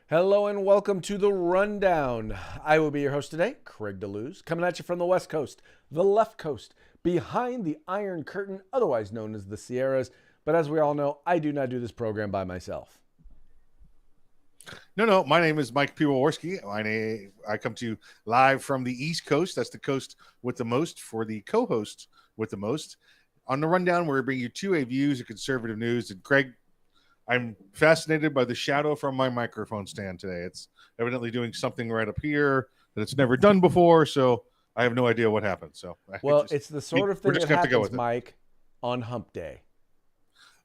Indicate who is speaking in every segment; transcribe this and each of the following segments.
Speaker 1: Hello and welcome to the Rundown. I will be your host today, Craig DeLuz, coming at you from the West Coast, the left coast, behind the Iron Curtain, otherwise known as the Sierras. But as we all know, I do not do this program by myself.
Speaker 2: No. My name is Mike Piwowarski. I come to you live from the East Coast. That's the coast with the most for the co-host with the most. On the Rundown, where we bring you two-way views of conservative news. And Craig, I'm fascinated by the shadow from my microphone stand today. It's evidently doing something right up here that it's never done before, so I have no idea what happened. So,
Speaker 1: It's the sort of thing that happens, Mike, on Hump Day.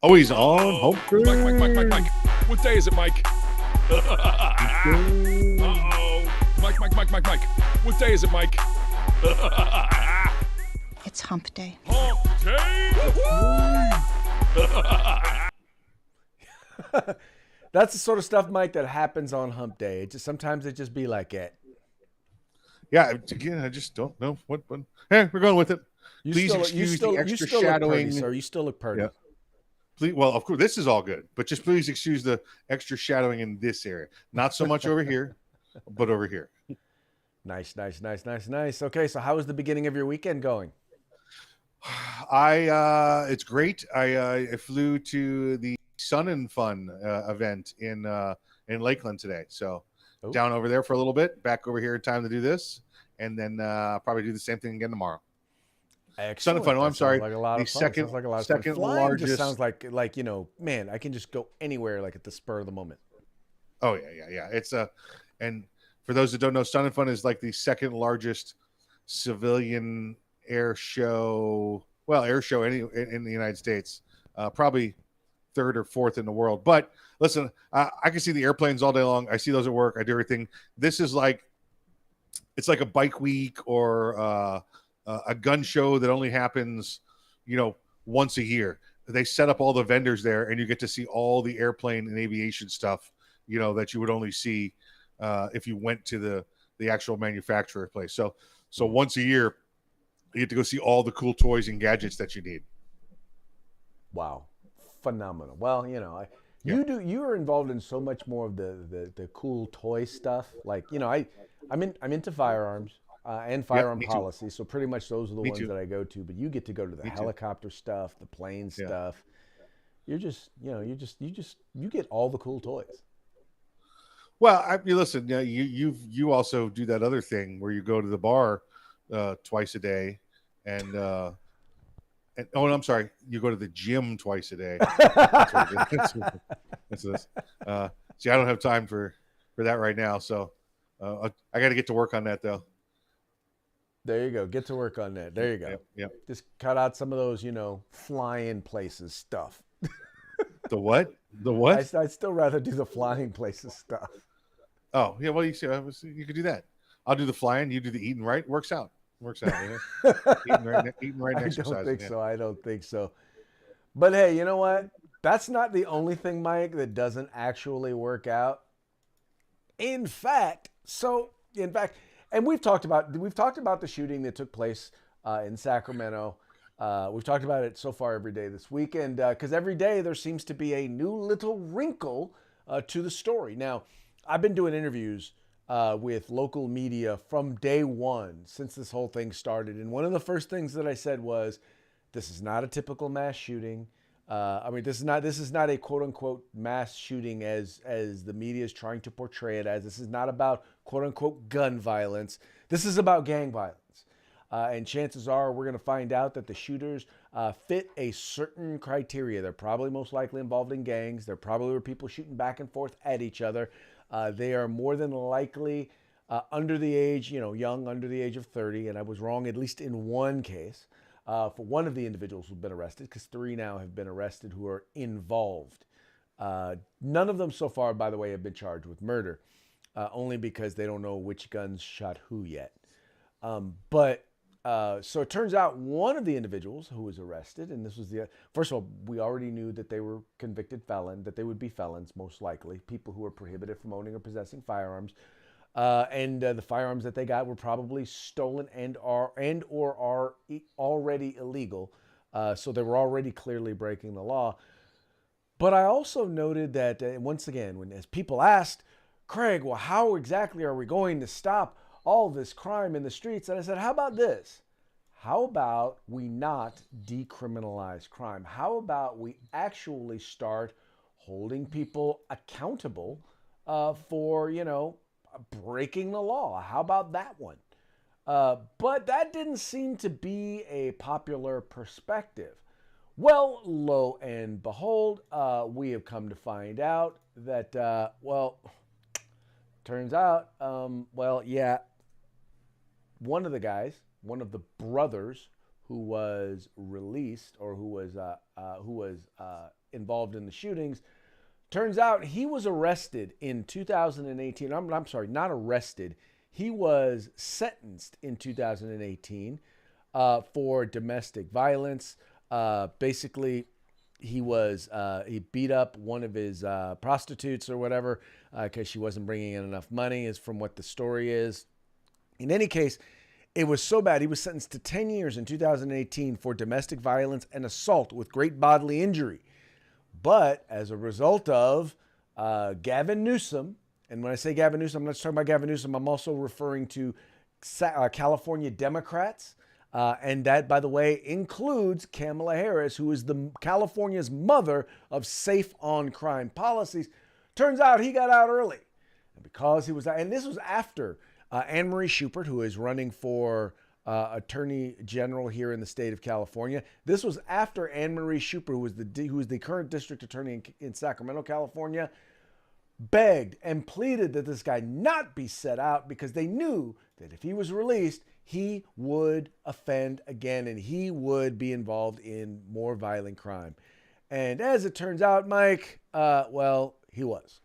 Speaker 2: Oh, he's on Hump Day.
Speaker 3: Mike. What day is it, Mike? Uh-oh. Mike. What day is it, Mike?
Speaker 4: It's Hump Day.
Speaker 3: Hump Day!
Speaker 1: That's the sort of stuff, Mike, that happens on Hump Day. Sometimes it just be like it.
Speaker 2: Yeah, again, I just don't know what. Hey, we're going with it. Please excuse the extra shadowing.
Speaker 1: Look pretty, sir. You still look pretty.
Speaker 2: Yeah. Please, well, of course, this is all good, but just please excuse the extra shadowing in this area. Not so much over here, but over here.
Speaker 1: Nice. Okay, so how was the beginning of your weekend going?
Speaker 2: It's great. I flew to the Sun and Fun event in Lakeland today, so down over there for a little bit, back over here in time to do this, and then probably do the same thing again tomorrow.
Speaker 1: Excellent.
Speaker 2: Sun and Fun. Oh, I'm sorry.
Speaker 1: Like a lot
Speaker 2: the
Speaker 1: of fun.
Speaker 2: second largest.
Speaker 1: Just sounds like man, I can just go anywhere like at the spur of the moment.
Speaker 2: Oh yeah. It's and for those that don't know, Sun and Fun is like the second largest civilian air show in the United States, probably third or fourth in the world. But listen, I can see the airplanes all day long. I see those at work. I do everything. This is it's like a bike week or a gun show that only happens, once a year. They set up all the vendors there, and you get to see all the airplane and aviation stuff, that you would only see if you went to the actual manufacturer place. So once a year, you get to go see all the cool toys and gadgets that you need.
Speaker 1: Wow, phenomenal. Well, you are involved in so much more of the cool toy stuff. Like, I'm into firearms and firearm policy. So pretty much those are the ones that I go to. But you get to go to the helicopter stuff, the plane stuff. You're just, you get all the cool toys.
Speaker 2: Well, listen, you also do that other thing where you go to the bar twice a day, and I'm sorry, you go to the gym twice a day. That's this. See, I don't have time for that right now, so I got to get to work on that though.
Speaker 1: There you go. Get to work on that. There you go.
Speaker 2: Yep.
Speaker 1: Just cut out some of those, flying places stuff.
Speaker 2: The what? The what?
Speaker 1: I'd still rather do the flying places stuff.
Speaker 2: Oh, yeah. Well, you could do that. I'll do the flying. You do the eating. Right? Works out. Eating right next to exercise.
Speaker 1: I don't think so. But hey, you know what? That's not the only thing, Mike, that doesn't actually work out. In fact, and we've talked about the shooting that took place in Sacramento. We've talked about it so far every day this weekend, because every day there seems to be a new little wrinkle to the story. Now, I've been doing interviews with local media from day one since this whole thing started, and one of the first things that I said was, "This is not a typical mass shooting. This is not a quote unquote mass shooting as the media is trying to portray it as. This is not about quote unquote gun violence. This is about gang violence." And chances are we're going to find out that the shooters fit a certain criteria. They're probably most likely involved in gangs. There probably were people shooting back and forth at each other. They are more than likely under the age, young, under the age of 30. And I was wrong, at least in one case, for one of the individuals who've been arrested, because 3 now have been arrested who are involved. None of them so far, by the way, have been charged with murder, only because they don't know which guns shot who yet. So it turns out one of the individuals who was arrested, and this was first of all, we already knew that they were convicted felon, that they would be felons, most likely, people who were prohibited from owning or possessing firearms. And the firearms that they got were probably stolen and or are already illegal. So they were already clearly breaking the law. But I also noted that, once again, as people asked, Craig, well, how exactly are we going to stop all this crime in the streets? And I said, how about this? How about we not decriminalize crime? How about we actually start holding people accountable for, breaking the law? How about that one? But that didn't seem to be a popular perspective. Well, lo and behold, we have come to find out that, turns out, one of the guys, one of the brothers who was released or who was involved in the shootings, turns out he was arrested in 2018. I'm sorry, not arrested. He was sentenced in 2018 for domestic violence. Basically, he beat up one of his prostitutes or whatever because she wasn't bringing in enough money, is from what the story is. In any case, it was so bad. He was sentenced to 10 years in 2018 for domestic violence and assault with great bodily injury. But as a result of Gavin Newsom, and when I say Gavin Newsom, I'm not just talking about Gavin Newsom, I'm also referring to California Democrats. And that, by the way, includes Kamala Harris, who is the California's mother of safe on crime policies. Turns out he got out early. And because he was, and this was after Anne Marie Schubert, who is running for Attorney General here in the state of California. This was after Anne Marie Schubert, who is the current district attorney in Sacramento, California, begged and pleaded that this guy not be set out because they knew that if he was released, he would offend again and he would be involved in more violent crime. And as it turns out, Mike, he was.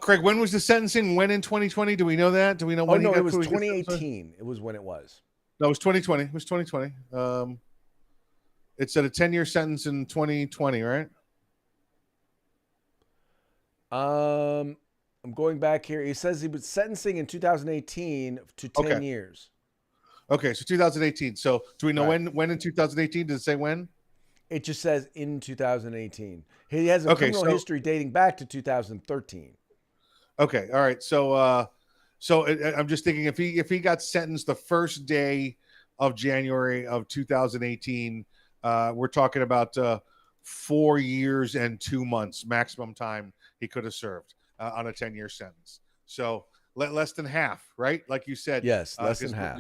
Speaker 2: Craig, when was the sentencing? When in 2020? Do we know that? Do we know when?
Speaker 1: It was 2018. It was when it was.
Speaker 2: No, it was 2020. It was 2020. It said a 10-year sentence in 2020, right?
Speaker 1: I'm going back here. He says he was sentencing in 2018 to 10 years.
Speaker 2: Okay, so 2018. So do we know when in 2018? Does it say when?
Speaker 1: It just says in 2018. He has a criminal history dating back to 2013.
Speaker 2: Okay, all right. So I'm just thinking if he got sentenced the first day of January of 2018, we're talking about 4 years and 2 months maximum time he could have served on a 10-year sentence. So less than half, right? Like you said.
Speaker 1: Yes, less than half.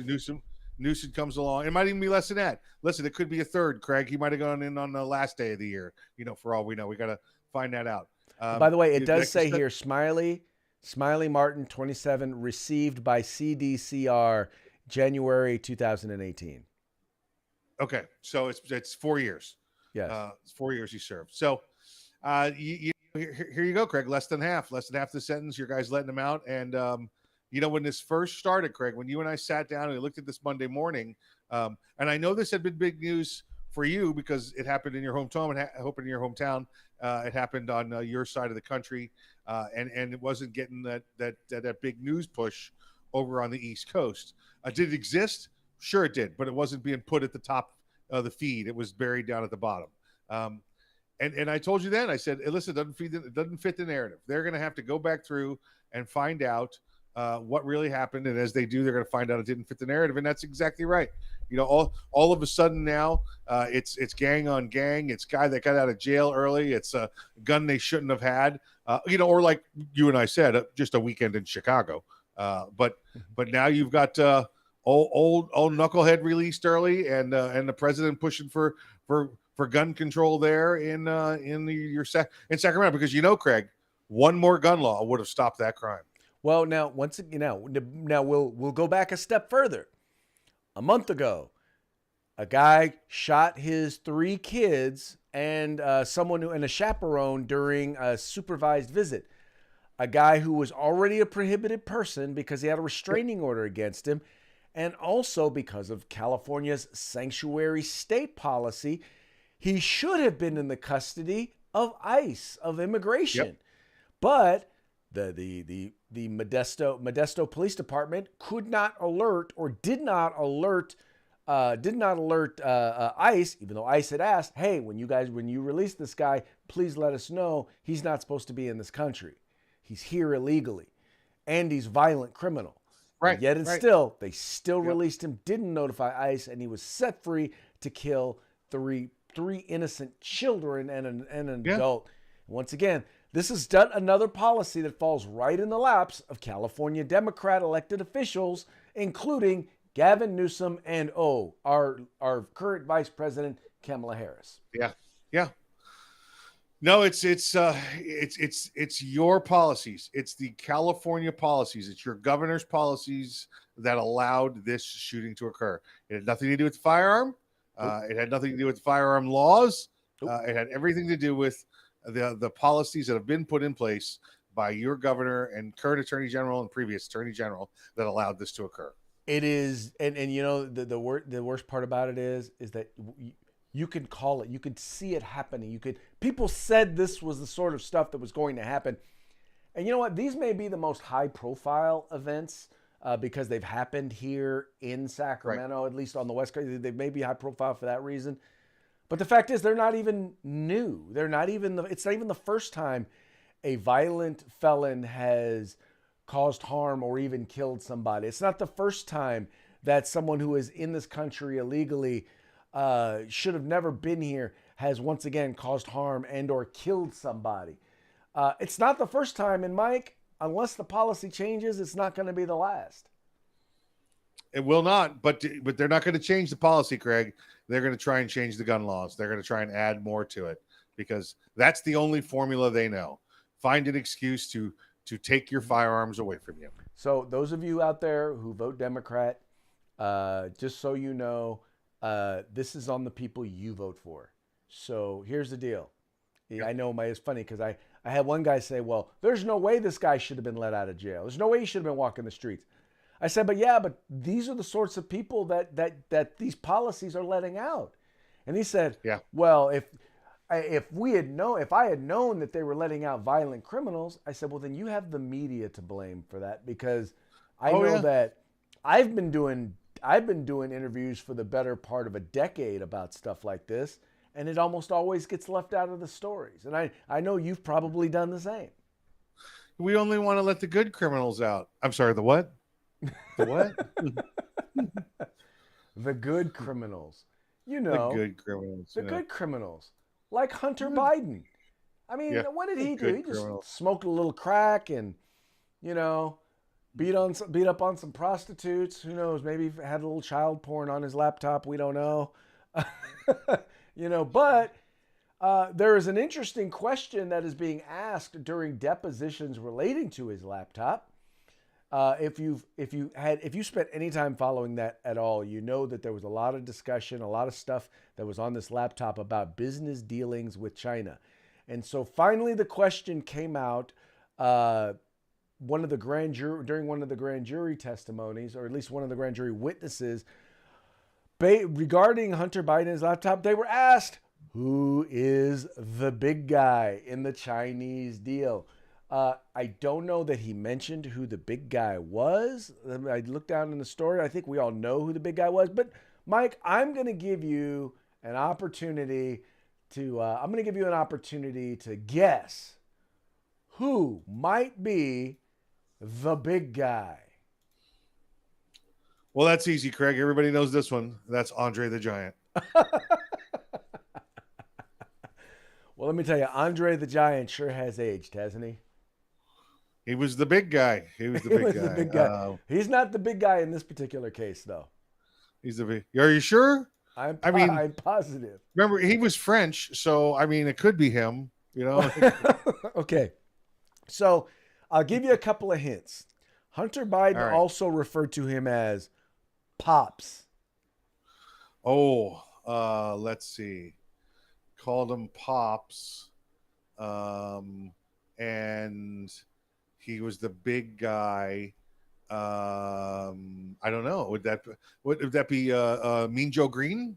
Speaker 2: Newsom comes along. It might even be less than that. Listen, it could be a third, Craig. He might have gone in on the last day of the year. For all we know, we got to find that out.
Speaker 1: By the way, it does say here, Smiley Martin, 27, received by CDCR January 2018.
Speaker 2: Okay, so it's 4 years.
Speaker 1: Yes,
Speaker 2: it's 4 years he served. So, here you go, Craig. Less than half the sentence. Your guys letting him out, and when this first started, Craig, when you and I sat down and we looked at this Monday morning, and I know this had been big news for you because it happened in your hometown. It happened on your side of the country, and it wasn't getting that big news push over on the East Coast. Did it exist? Sure, it did, but it wasn't being put at the top of the feed. It was buried down at the bottom. And I told you then, I said, hey, listen, it doesn't fit the narrative. They're going to have to go back through and find out what really happened. And as they do, they're going to find out it didn't fit the narrative. And that's exactly right. All of a sudden now it's gang on gang. It's guy that got out of jail early. It's a gun they shouldn't have had, or like you and I said, just a weekend in Chicago. But now you've got old knucklehead released early and the president pushing for gun control there in Sacramento, because Craig, one more gun law would have stopped that crime.
Speaker 1: Well, now we'll go back a step further. A month ago, a guy shot his 3 kids and and a chaperone during a supervised visit. A guy who was already a prohibited person because he had a restraining order against him, and also because of California's sanctuary state policy. He should have been in the custody of ICE, of immigration. Yep. But the Modesto Police Department did not alert ICE, even though ICE had asked, hey, when you release this guy, please let us know. He's not supposed to be in this country. he's here illegally, and he's violent criminal.
Speaker 2: Right.
Speaker 1: Yet and
Speaker 2: right.
Speaker 1: still, they still
Speaker 2: Yep.
Speaker 1: released him, didn't notify ICE, and he was set free to kill three innocent children and an
Speaker 2: Yeah.
Speaker 1: adult. Once again, this is done another policy that falls right in the laps of California Democrat elected officials, including Gavin Newsom and our current Vice President Kamala Harris.
Speaker 2: Yeah. Yeah. No, it's your policies. It's the California policies. It's your governor's policies that allowed this shooting to occur. It had nothing to do with the firearm. It had nothing to do with the firearm laws. It had everything to do with the policies that have been put in place by your governor and current attorney general and previous attorney general that allowed this to occur.
Speaker 1: It is, and you know the worst part about it is that you can call it, you could see it happening. People said this was the sort of stuff that was going to happen, and you know what? These may be the most high-profile events because they've happened here in Sacramento, at least on the West Coast. They may be high-profile for that reason, but the fact is they're not even new. They're not even it's not even the first time a violent felon has caused harm or even killed somebody. It's not the first time that someone who is in this country illegally should have never been here has once again caused harm and or killed somebody. It's not the first time, and Mike, unless the policy changes, it's not going to be the last.
Speaker 2: It will not, but they're not going to change the policy, Craig. They're going to try and change the gun laws. They're going to try and add more to it because that's the only formula they know. Find an excuse to take your firearms away from you.
Speaker 1: So those of you out there who vote Democrat, just so you know, this is on the people you vote for. So here's the deal. I know it's funny because I had one guy say, well, there's no way this guy should have been let out of jail. There's no way he should have been walking the streets. I said, but these are the sorts of people that these policies are letting out. And he said,
Speaker 2: yeah,
Speaker 1: well, if I had known that they were letting out violent criminals, I said, well, then you have the media to blame for that because I know that I've been doing interviews for the better part of a decade about stuff like this, and it almost always gets left out of the stories. And I know you've probably done the same.
Speaker 2: We only want to let the good criminals out. I'm sorry, the what? The what?
Speaker 1: The good criminals. You know,
Speaker 2: the good criminals.
Speaker 1: The good criminals. Like Hunter Biden. I mean, what did he do? He just smoked a little crack and, you know, beat up on some prostitutes. Who knows? Maybe had a little child porn on his laptop. We don't know. You know, but there is an interesting question that is being asked during depositions relating to his laptop. If you spent any time following that at all, you know that there was a lot of discussion, a lot of stuff that was on this laptop about business dealings with China. And so finally the question came out during one of the grand jury testimonies, or at least one of the grand jury witnesses, regarding Hunter Biden's laptop. They were asked, who is the big guy in the Chinese deal? I don't know that he mentioned who the big guy was. I looked down in the story. I think we all know who the big guy was. But Mike, I'm going to give you an opportunity to guess who might be the big guy.
Speaker 2: Well, that's easy, Craig. Everybody knows this one. That's Andre the Giant.
Speaker 1: Well, let me tell you, Andre the Giant sure has aged, hasn't he?
Speaker 2: He was the big guy. He was the big guy.
Speaker 1: He's not the big guy in this particular case, though.
Speaker 2: He's the big. Are you sure?
Speaker 1: I'm positive.
Speaker 2: Remember, he was French, so I mean, it could be him. You know.
Speaker 1: Okay, so I'll give you a couple of hints. Hunter Biden also referred to him as Pops.
Speaker 2: Oh, let's see. Called him Pops, and he was the big guy. I don't know. Would that be Mean Joe Green?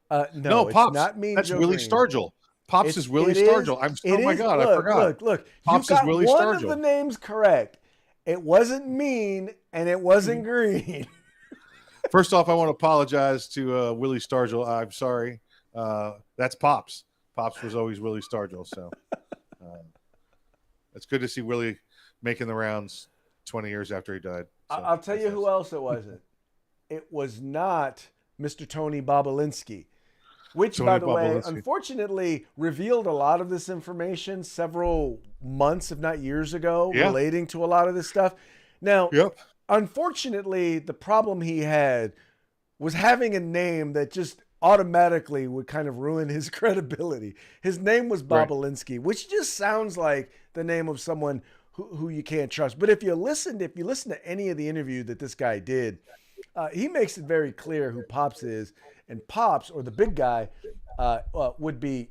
Speaker 1: No,
Speaker 2: Pops.
Speaker 1: It's not Mean
Speaker 2: That's
Speaker 1: Joe
Speaker 2: Willie
Speaker 1: Green.
Speaker 2: Stargell. Pops is Willie Stargell. Oh my God, I forgot.
Speaker 1: Look.
Speaker 2: Pops
Speaker 1: You got
Speaker 2: is Willie
Speaker 1: one
Speaker 2: Stargell.
Speaker 1: of the names correct. It wasn't Mean and it wasn't Green.
Speaker 2: First off, I want to apologize to Willie Stargell. I'm sorry. That's Pops. Pops was always Willie Stargell. So it's good to see Willie making the rounds 20 years after he died. So
Speaker 1: I'll tell
Speaker 2: that's
Speaker 1: you
Speaker 2: nice.
Speaker 1: who else it wasn't. It was not Mr. Tony Bobolinsky, which, by
Speaker 2: Tony
Speaker 1: the way,
Speaker 2: Bobolinsky.
Speaker 1: unfortunately revealed a lot of this information several months, if not years ago,
Speaker 2: Yeah.
Speaker 1: relating to a lot of this stuff. Now,
Speaker 2: Yep.
Speaker 1: unfortunately, the problem he had was having a name that just automatically would kind of ruin his credibility. His name was
Speaker 2: Right.
Speaker 1: Bobolinsky, which just sounds like the name of someone who you can't trust. But if you listen to any of the interview that this guy did, he makes it very clear who Pops is, and Pops, or the big guy, would be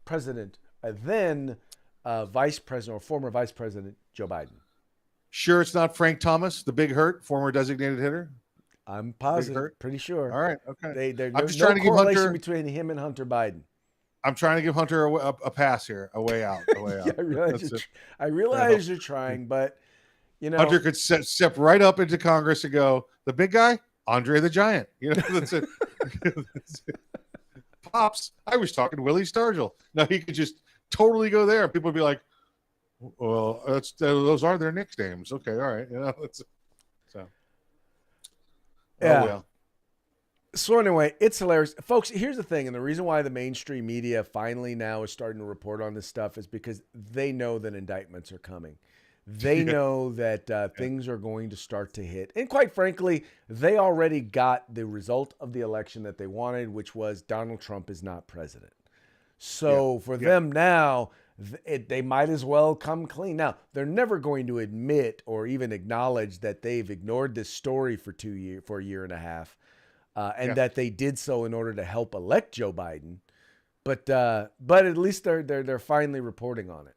Speaker 1: President, then Vice President or former Vice President Joe Biden.
Speaker 2: Sure, it's not Frank Thomas, the big hurt, former designated hitter.
Speaker 1: I'm
Speaker 2: Big
Speaker 1: positive,
Speaker 2: hurt.
Speaker 1: pretty sure.
Speaker 2: All right. Okay.
Speaker 1: There's
Speaker 2: I'm just
Speaker 1: no
Speaker 2: trying to give
Speaker 1: correlation
Speaker 2: Hunter.
Speaker 1: between him and Hunter Biden.
Speaker 2: I'm trying to give Hunter a pass here, a way out, a way out.
Speaker 1: Yeah, I realize you're trying, but you know,
Speaker 2: Hunter could step right up into Congress and go, the big guy, Andre the Giant. You know, that's it. That's it. Pops, I was talking to Willie Stargell. Now he could just totally go there, and people would be like, "Well, those are their nicknames." Okay, all right, you know. So,
Speaker 1: yeah.
Speaker 2: Oh, well.
Speaker 1: So anyway, it's hilarious. Folks, here's the thing, and the reason why the mainstream media finally now is starting to report on this stuff is because they know that indictments are coming. They know that things are going to start to hit. And quite frankly, they already got the result of the election that they wanted, which was Donald Trump is not president. So for them now, they might as well come clean. Now, they're never going to admit or even acknowledge that they've ignored this story for a year and a half. And that they did so in order to help elect Joe Biden, but at least they're finally reporting on it.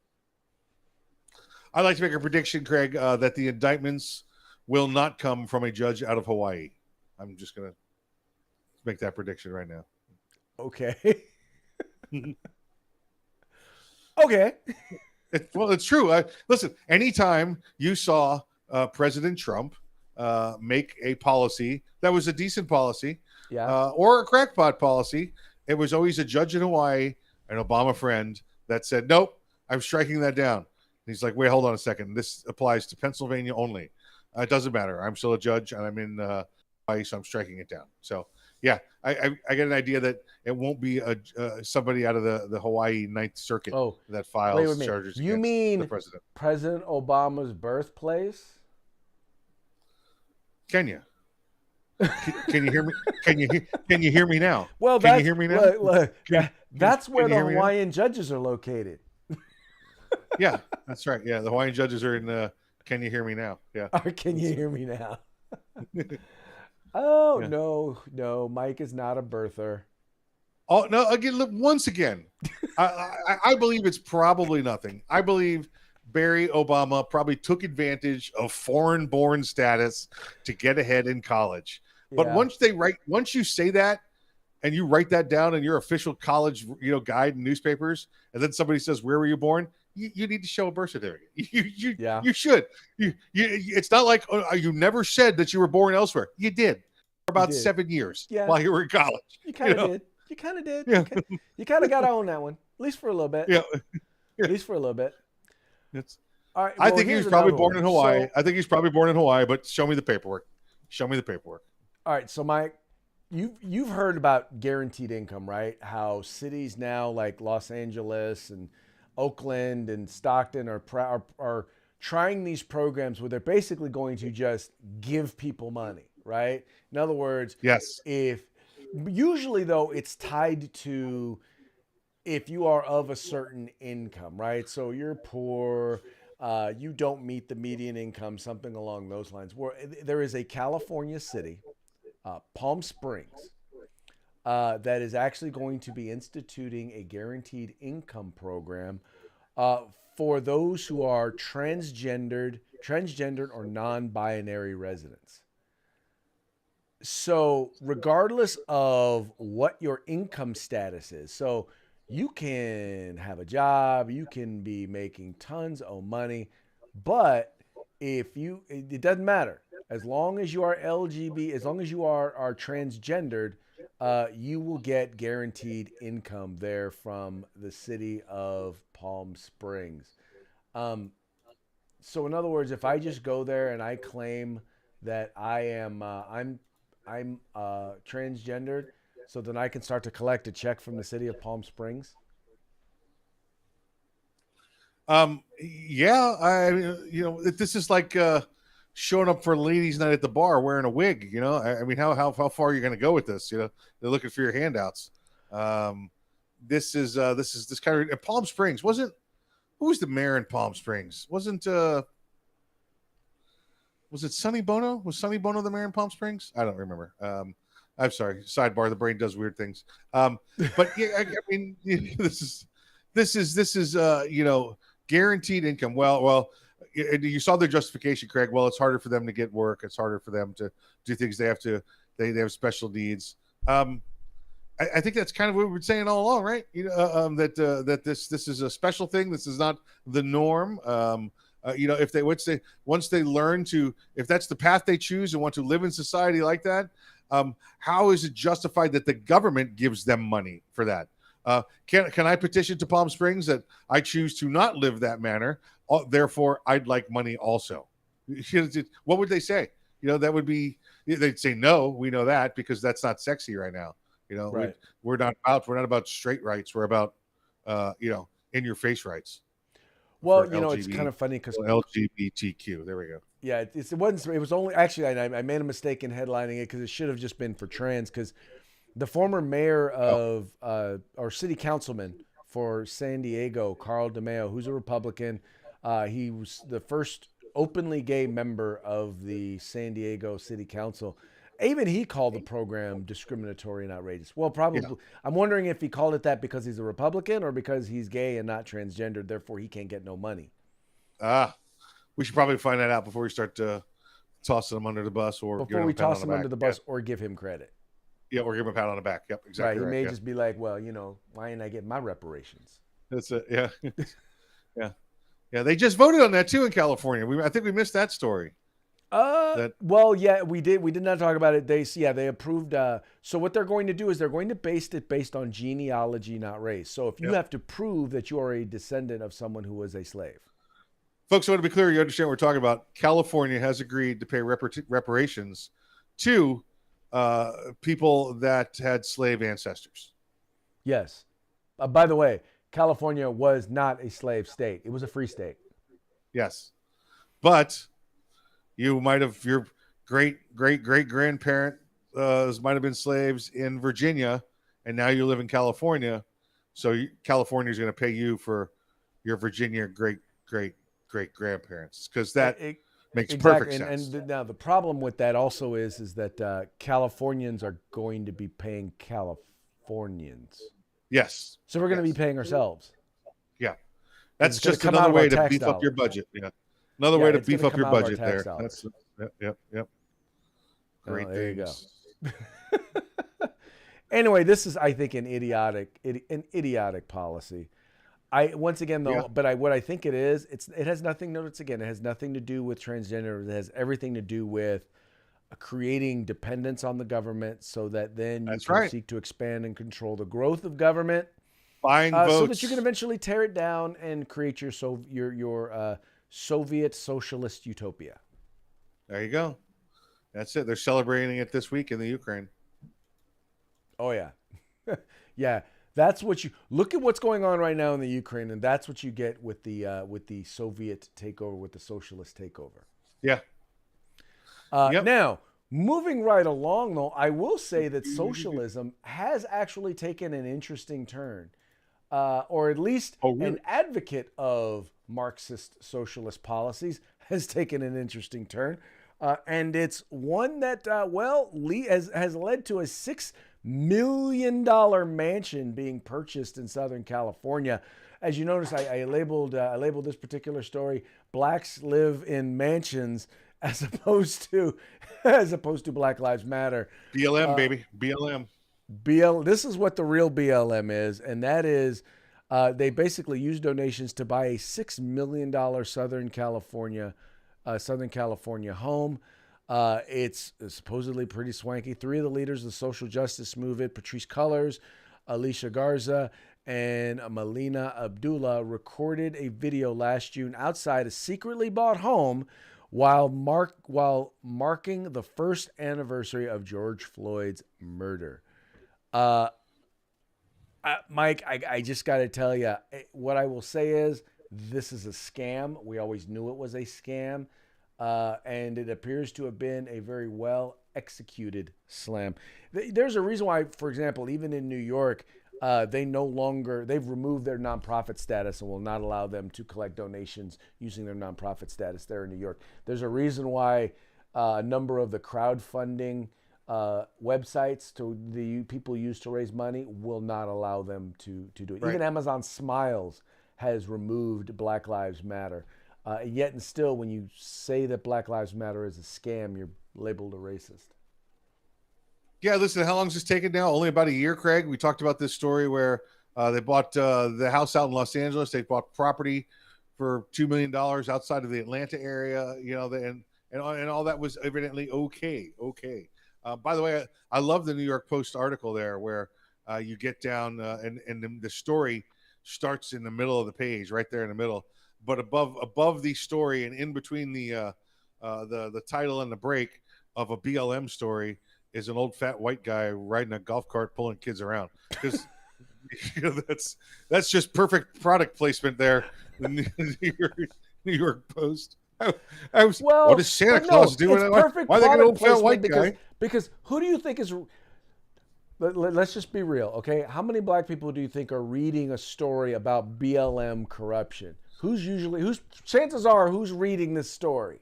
Speaker 2: I'd like to make a prediction, Craig, that the indictments will not come from a judge out of Hawaii. I'm just gonna make that prediction right now.
Speaker 1: Okay. Okay.
Speaker 2: It's true. Listen, anytime you saw President Trump make a policy that was a decent policy, or a crackpot policy, it was always a judge in Hawaii, an Obama friend, that said, nope, I'm striking that down. And he's like, wait, hold on a second. This applies to Pennsylvania only. It doesn't matter. I'm still a judge, and I'm in Hawaii, so I'm striking it down. So, yeah, I get an idea that it won't be somebody out of the Hawaii Ninth Circuit that files charges
Speaker 1: you
Speaker 2: against
Speaker 1: mean
Speaker 2: the president.
Speaker 1: President Obama's birthplace?
Speaker 2: Kenya. Can you hear me? Can you hear me now?
Speaker 1: Well,
Speaker 2: can you hear me now?
Speaker 1: Look, that's where the Hawaiian judges are located.
Speaker 2: Yeah, that's right. Yeah, the Hawaiian judges are in. Can you hear me now? Yeah.
Speaker 1: Can you hear me now? Oh no, Mike is not a birther.
Speaker 2: Oh no! Again, look, once again, I believe it's probably nothing. I believe Barry Obama probably took advantage of foreign-born status to get ahead in college. But once you say that, and you write that down in your official college, guide and newspapers, and then somebody says, "Where were you born?" You need to show a birth certificate. You should. It's not like you never said that you were born elsewhere. You did for about 7 years while you were in college.
Speaker 1: You kind of did. You kind of did.
Speaker 2: Yeah.
Speaker 1: You kind of got to own that one, at least for a little bit.
Speaker 2: Yeah.
Speaker 1: At least for a little bit. All right.
Speaker 2: I think he was probably born in Hawaii. I think he's probably born in Hawaii, but show me the paperwork. Show me the paperwork.
Speaker 1: All right. So, Mike, you've heard about guaranteed income, right? How cities now like Los Angeles and Oakland and Stockton are trying these programs where they're basically going to just give people money, right? In other words,
Speaker 2: yes.
Speaker 1: Usually though, it's tied to if you are of a certain income, right? So you're poor, you don't meet the median income, something along those lines. Where there is a California city, Palm Springs, that is actually going to be instituting a guaranteed income program for those who are transgendered or non-binary residents. So regardless of what your income status is, so you can have a job, you can be making tons of money, but it doesn't matter. As long as you are LGBT, as long as you are transgendered, you will get guaranteed income there from the city of Palm Springs. So in other words, if I just go there and I claim that I'm transgendered, so then I can start to collect a check from the city of Palm Springs.
Speaker 2: Yeah, this is like showing up for ladies' night at the bar wearing a wig. I mean, how far are you going to go with this? They're looking for your handouts. Um, this kind of Palm Springs wasn't. Who was the mayor in Palm Springs? Was it Sonny Bono? Was Sonny Bono the mayor in Palm Springs? I don't remember. I'm sorry. Sidebar: the brain does weird things. But yeah, I mean, this is guaranteed income. Well, you saw their justification, Craig. Well, it's harder for them to get work. It's harder for them to do things. They have special needs. I think that's kind of what we've been saying all along, right? That this is a special thing. This is not the norm. If once they learn to, if that's the path they choose and want to live in society like that, how is it justified that the government gives them money for that? Can I petition to Palm Springs that I choose to not live that manner? Therefore, I'd like money also. What would they say? That would be, they'd say no. We know that because that's not sexy right now.
Speaker 1: Right.
Speaker 2: We're not about straight rights. We're about in your face rights.
Speaker 1: Well, it's kind of funny because
Speaker 2: LGBTQ. There we go.
Speaker 1: yeah, it wasn't. It was only actually I made a mistake in headlining it because it should have just been for trans. Because the former mayor of or city councilman for San Diego, Carl DeMeo, who's a Republican, he was the first openly gay member of the San Diego City Council. Even he called the program discriminatory and outrageous. Well, probably. Yeah. I'm wondering if he called it that because he's a Republican or because he's gay and not transgendered, therefore he can't get no money.
Speaker 2: We should probably find that out before we start tossing him under the bus, or
Speaker 1: before we toss him under the bus, or give him credit.
Speaker 2: Yeah, or give him a pat on the back. Yep, exactly.
Speaker 1: Right. He may just be like, well, why ain't I getting my reparations?
Speaker 2: That's it. Yeah, yeah. They just voted on that too in California. I think we missed that story.
Speaker 1: Well, yeah, we did. We did not talk about it. They approved. So what they're going to do is they're going to base it based on genealogy, not race. So if you have to prove that you are a descendant of someone who was a slave.
Speaker 2: Folks, I want to be clear. You understand what we're talking about. California has agreed to pay reparations to people that had slave ancestors.
Speaker 1: Yes. By the way, California was not a slave state. It was a free state.
Speaker 2: Yes. But you might have, your great grandparent might have been slaves in Virginia, and now you live in California. So California is going to pay you for your Virginia great grandparents, because that makes perfect sense.
Speaker 1: And now the problem with that also is that Californians are going to be paying Californians.
Speaker 2: Yes.
Speaker 1: So we're going to be paying ourselves.
Speaker 2: Yeah. That's just another way to beef up your budget. Yeah. Another way to beef up your budget there. That's yep. Great things.
Speaker 1: There you go. Anyway, this is, I think, an idiotic policy. What I think it is, it has nothing. Notice again, it has nothing to do with transgender. It has everything to do with creating dependence on the government, so that then you can seek to expand and control the growth of government,
Speaker 2: buying votes,
Speaker 1: so that you can eventually tear it down and create your Soviet socialist utopia.
Speaker 2: There you go. That's it. They're celebrating it this week in the Ukraine.
Speaker 1: Oh yeah, yeah. That's what you look at. What's going on right now in the Ukraine, and that's what you get with the Soviet takeover, with the socialist takeover.
Speaker 2: Yeah.
Speaker 1: Now, moving right along, though, I will say that socialism has actually taken an interesting turn, or at least an advocate of Marxist socialist policies has taken an interesting turn, and it's one that has led to a $6 million mansion being purchased in Southern California. As you notice, I labeled this particular story "Blacks Live in Mansions" as opposed to Black Lives Matter.
Speaker 2: BLM, baby, BLM.
Speaker 1: This is what the real BLM is, and that is they basically use donations to buy a $6 million Southern California home. It's supposedly pretty swanky. 3 of the leaders of the social justice movement, Patrisse Cullors, Alicia Garza, and Melina Abdullah recorded a video last June outside a secretly bought home while marking the first anniversary of George Floyd's murder. Mike, I just got to tell you, what I will say is this is a scam. We always knew it was a scam, and it appears to have been a very well executed slam. There's a reason why, for example, even in New York, they've removed their nonprofit status and will not allow them to collect donations using their nonprofit status there in New York. There's a reason why a number of the crowdfunding websites to the people use to raise money will not allow them to do it. Right. Even Amazon Smiles has removed Black Lives Matter. Yet and still, when you say that Black Lives Matter is a scam, you're labeled a racist.
Speaker 2: Yeah, listen, how long has this taken now? Only about a year, Craig. We talked about this story where they bought the house out in Los Angeles. They bought property for $2 million outside of the Atlanta area, and all that was evidently okay. By the way, I love the New York Post article there where you get down and the story starts in the middle of the page, right there in the middle. But above the story and in between the title and the break of a BLM story is an old fat white guy riding a golf cart pulling kids around. Because that's just perfect product placement there. The New York Post. What is Santa Claus doing? Why are they an old fat white guy?
Speaker 1: Because who do you think is? Let's just be real, okay? How many black people do you think are reading a story about BLM corruption? Chances are who's reading this story?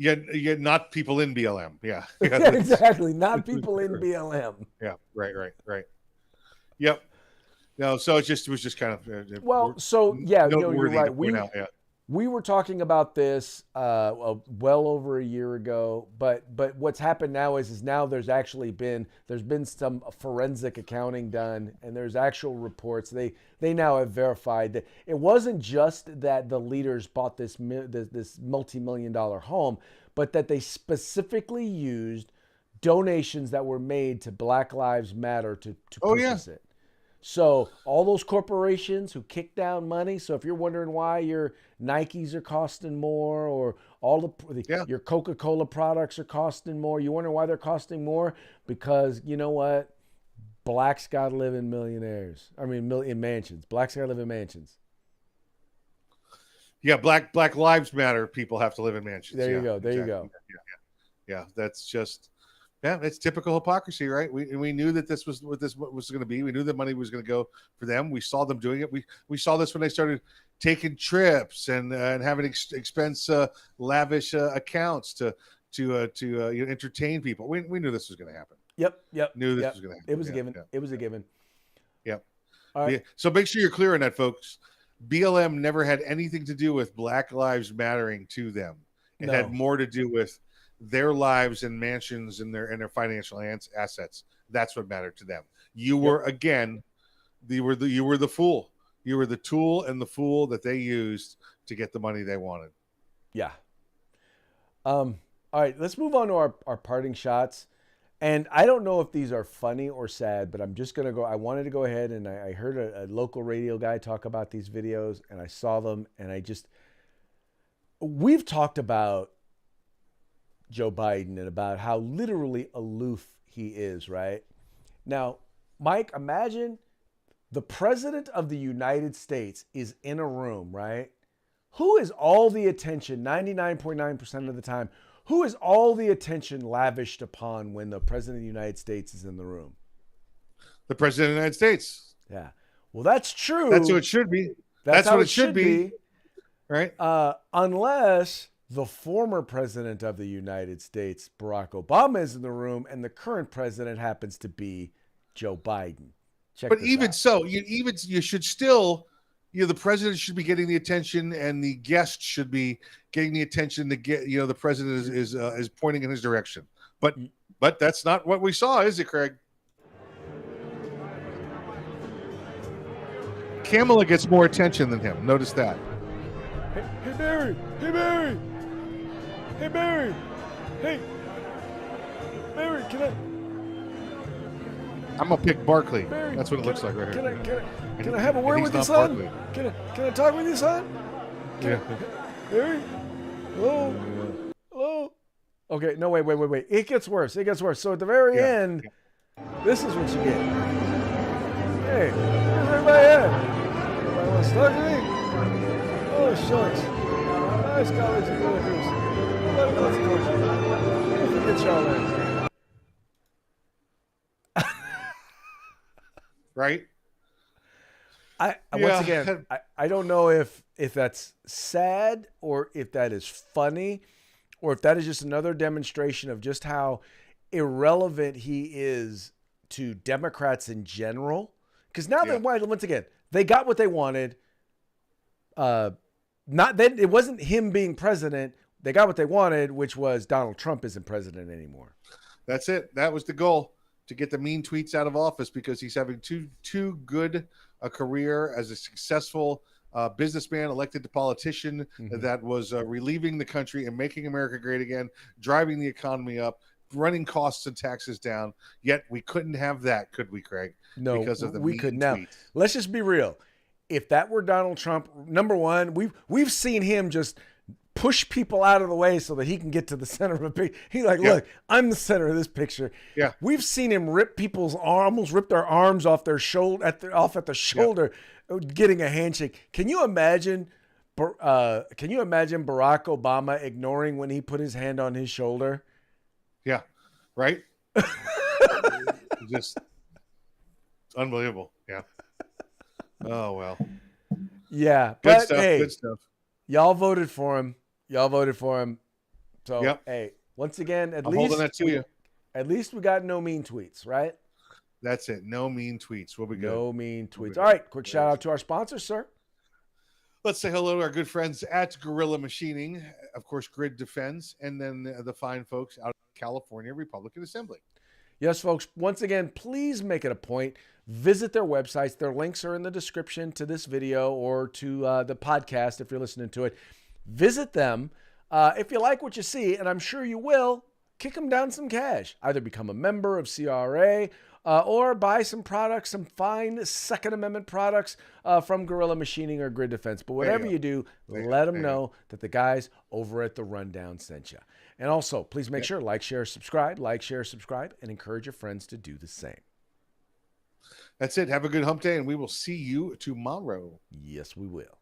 Speaker 2: Yeah, not people in BLM. Yeah,
Speaker 1: exactly. Not people in BLM.
Speaker 2: Yeah, right. Yep. No, so it was just kind of.
Speaker 1: You're right. We were talking about this well over a year ago, but what's happened now is now there's been some forensic accounting done, and there's actual reports. They now have verified that it wasn't just that the leaders bought this multi-million-dollar home, but that they specifically used donations that were made to Black Lives Matter to purchase it. So all those corporations who kick down money. So if you're wondering why your Nikes are costing more, or your Coca-Cola products are costing more, you wonder why they're costing more? Because you know what? Blacks got to live in in mansions. Blacks got to live in mansions.
Speaker 2: Yeah, Black Lives Matter. People have to live in mansions.
Speaker 1: There you go. There exactly. You go.
Speaker 2: Yeah. That's just. Yeah, it's typical hypocrisy, right? We knew that this was what this was going to be. We knew that money was going to go for them. We saw them doing it. We saw this when they started taking trips and having expense lavish accounts to entertain people. We knew this was going to happen.
Speaker 1: Yep.
Speaker 2: Knew this was going to happen.
Speaker 1: It was a given. Yeah. It was a given.
Speaker 2: Yep.
Speaker 1: All right.
Speaker 2: So make sure you're clear on that, folks. BLM never had anything to do with Black Lives mattering to them. It had more to do with their lives and mansions and their financial assets. That's what mattered to them. You were you were the fool. You were the tool and the fool that they used to get the money they wanted.
Speaker 1: Yeah. All right, let's move on to our parting shots. And I don't know if these are funny or sad, but I'm just going to go. I wanted to go ahead, and I heard a local radio guy talk about these videos, and I saw them, and we've talked about Joe Biden and about how literally aloof he is, right? Now, Mike, imagine the president of the United States is in a room, right? Who is all the attention, 99.9% of the time, who is all the attention lavished upon when the president of the United States is in the room?
Speaker 2: The president of the United States.
Speaker 1: Yeah. Well, that's true.
Speaker 2: That's what it should be. That's what it should be. Right?
Speaker 1: Unless the former president of the United States, Barack Obama, is in the room, and the current president happens to be Joe Biden.
Speaker 2: But even so, you should still, the president should be getting the attention, and the guest should be getting the attention to get. The president is pointing in his direction. But that's not what we saw, is it, Craig? Kamala gets more attention than him. Notice that.
Speaker 1: Hey Barry! Hey Barry! Hey, Barry! Hey! Barry, can I...
Speaker 2: I'm gonna pick Barkley.
Speaker 1: Barry,
Speaker 2: That's what it looks like right
Speaker 1: Can
Speaker 2: here.
Speaker 1: can I have a word
Speaker 2: he's
Speaker 1: with you,
Speaker 2: not
Speaker 1: son?
Speaker 2: Barkley.
Speaker 1: Can I talk with you, son?
Speaker 2: Yeah.
Speaker 1: Barry? Hello? Hello? Okay, no, wait. It gets worse. So at the very end, this is what you get. Hey, where's everybody at? Everybody wants to talk to me? Oh, shucks. Nice college workers. Nobody wants to talk to me. Don't forget y'all there.
Speaker 2: Right?
Speaker 1: Once again, I don't know if that's sad or if that is funny or if that is just another demonstration of just how irrelevant he is to Democrats in general. Because now once again, they got what they wanted. It wasn't him being president. They got what they wanted, which was Donald Trump isn't president anymore.
Speaker 2: That's it. That was the goal, to get the mean tweets out of office, because he's having too good a career as a successful businessman, elected to politician that was relieving the country and making America great again, driving the economy up, running costs and taxes down. Yet we couldn't have that, could we, Craig?
Speaker 1: No,
Speaker 2: because of the
Speaker 1: we
Speaker 2: mean
Speaker 1: could. Now,
Speaker 2: tweets.
Speaker 1: let's just be real. If that were Donald Trump, number one, we've seen him just push people out of the way so that he can get to the center of a picture. He's like, look, I'm the center of this picture.
Speaker 2: Yeah.
Speaker 1: We've seen him rip people's almost rip their arms off their shoulder at the shoulder, getting a handshake. Can you imagine Barack Obama ignoring when he put his hand on his shoulder?
Speaker 2: Yeah. Right? Just unbelievable. Yeah. Oh, well.
Speaker 1: Yeah.
Speaker 2: Good stuff. Good stuff.
Speaker 1: Y'all voted for him. So, hey, once again,
Speaker 2: I'm holding that to you.
Speaker 1: At least we got no mean tweets, right?
Speaker 2: That's it. No mean tweets. We'll be good.
Speaker 1: No mean tweets. All right. Quick shout out to our sponsors, sir.
Speaker 2: Let's say hello to our good friends at Gorilla Machining, of course, Grid Defense, and then the fine folks out of California Republican Assembly.
Speaker 1: Yes, folks. Once again, please make it a point. Visit their websites. Their links are in the description to this video or to the podcast if you're listening to it. Visit them. If you like what you see, and I'm sure you will, kick them down some cash. Either become a member of CRA or buy some products, some fine Second Amendment products from Gorilla Machining or Grid Defense. But whatever you do, let them know that the guys over at The Rundown sent you. And also, please make sure, like, share, subscribe, and encourage your friends to do the same.
Speaker 2: That's it. Have a good hump day, and we will see you tomorrow.
Speaker 1: Yes, we will.